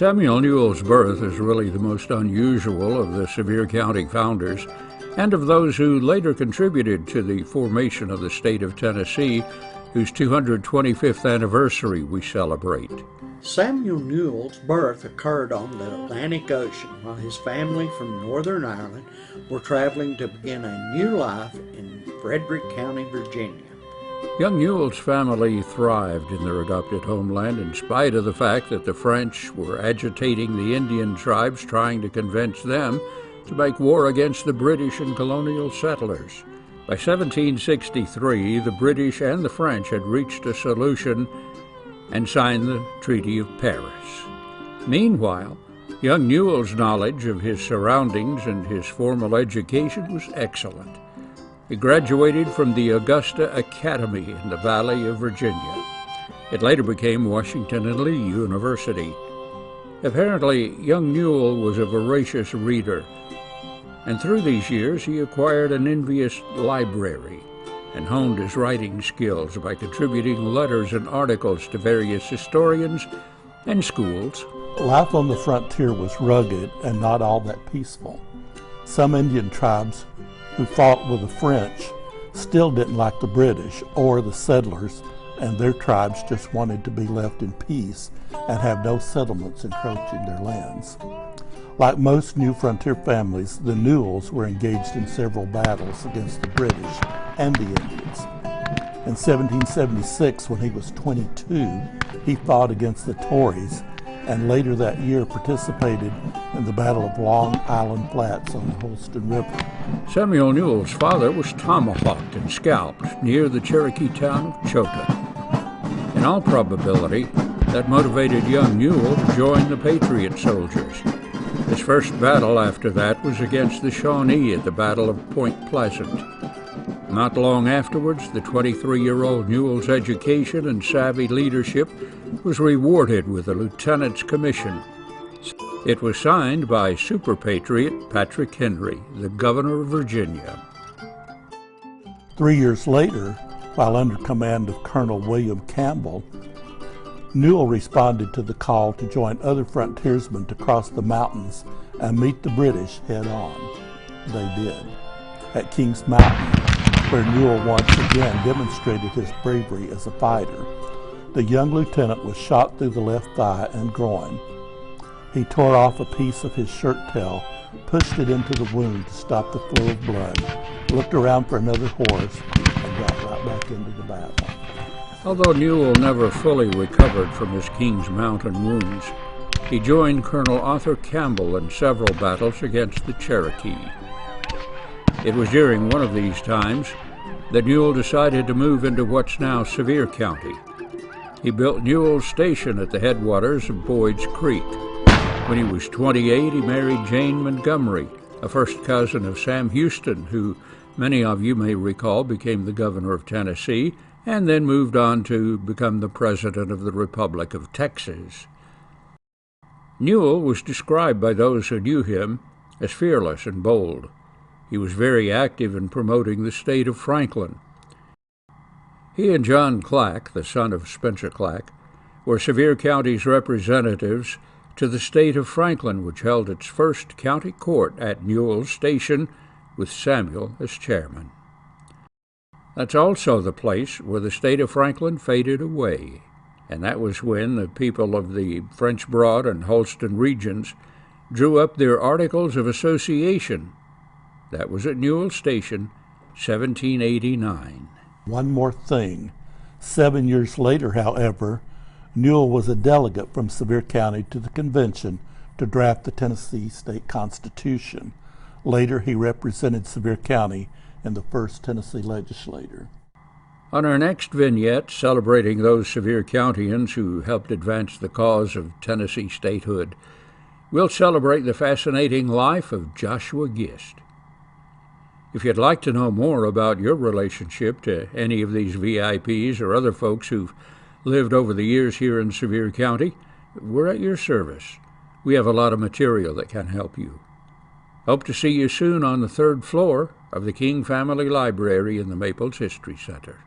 Samuel Newell's birth is really the most unusual of the Sevier County founders and of those who later contributed to the formation of the state of Tennessee, whose 225th anniversary we celebrate. Samuel Newell's birth occurred on the Atlantic Ocean while his family from Northern Ireland were traveling to begin a new life in Frederick County, Virginia. Young Newell's family thrived in their adopted homeland in spite of the fact that the French were agitating the Indian tribes, trying to convince them to make war against the British and colonial settlers. By 1763, the British and the French had reached a solution and signed the Treaty of Paris. Meanwhile, young Newell's knowledge of his surroundings and his formal education was excellent. He graduated from the Augusta Academy in the Valley of Virginia. It later became Washington and Lee University. Apparently, young Newell was a voracious reader, and through these years he acquired an envious library and honed his writing skills by contributing letters and articles to various historians and schools. Life on the frontier was rugged and not all that peaceful. Some Indian tribes who fought with the French still didn't like the British or the settlers, and their tribes just wanted to be left in peace and have no settlements encroaching their lands. Like most new frontier families, the Newells were engaged in several battles against the British and the Indians. In 1776, when he was 22, he fought against the Tories, and later that year participated in the Battle of Long Island Flats on the Holston River. Samuel Newell's father was tomahawked and scalped near the Cherokee town of Chota. In all probability, that motivated young Newell to join the Patriot soldiers. His first battle after that was against the Shawnee at the Battle of Point Pleasant. Not long afterwards, the 23-year-old Newell's education and savvy leadership was rewarded with a lieutenant's commission. It was signed by Super Patriot Patrick Henry, the governor of Virginia. 3 years later, while under command of Colonel William Campbell, Newell responded to the call to join other frontiersmen to cross the mountains and meet the British head-on. They did. At Kings Mountain, where Newell once again demonstrated his bravery as a fighter, the young lieutenant was shot through the left thigh and groin. He tore off a piece of his shirt tail, pushed it into the wound to stop the flow of blood, looked around for another horse, and got right back into the battle. Although Newell never fully recovered from his Kings Mountain wounds, he joined Colonel Arthur Campbell in several battles against the Cherokee. It was during one of these times that Newell decided to move into what's now Sevier County. He built Newell's Station at the headwaters of Boyd's Creek. When he was 28, he married Jane Montgomery, a first cousin of Sam Houston, who many of you may recall became the governor of Tennessee and then moved on to become the President of the Republic of Texas. Newell was described by those who knew him as fearless and bold. He was very active in promoting the state of Franklin. He and John Clack, the son of Spencer Clack, were Sevier County's representatives to the state of Franklin, which held its first county court at Newell's Station with Samuel as chairman. That's also the place where the state of Franklin faded away, and that was when the people of the French Broad and Holston regions drew up their Articles of Association. That was at Newell's Station, 1789. One more thing. 7 years later, however, Newell was a delegate from Sevier County to the convention to draft the Tennessee State Constitution. Later, he represented Sevier County in the first Tennessee legislature. On our next vignette, celebrating those Sevier Countians who helped advance the cause of Tennessee statehood, we'll celebrate the fascinating life of Joshua Gist. If you'd like to know more about your relationship to any of these VIPs or other folks who've lived over the years here in Sevier County, we're at your service. We have a lot of material that can help you. Hope to see you soon on the third floor of the King Family Library in the Maples History Center.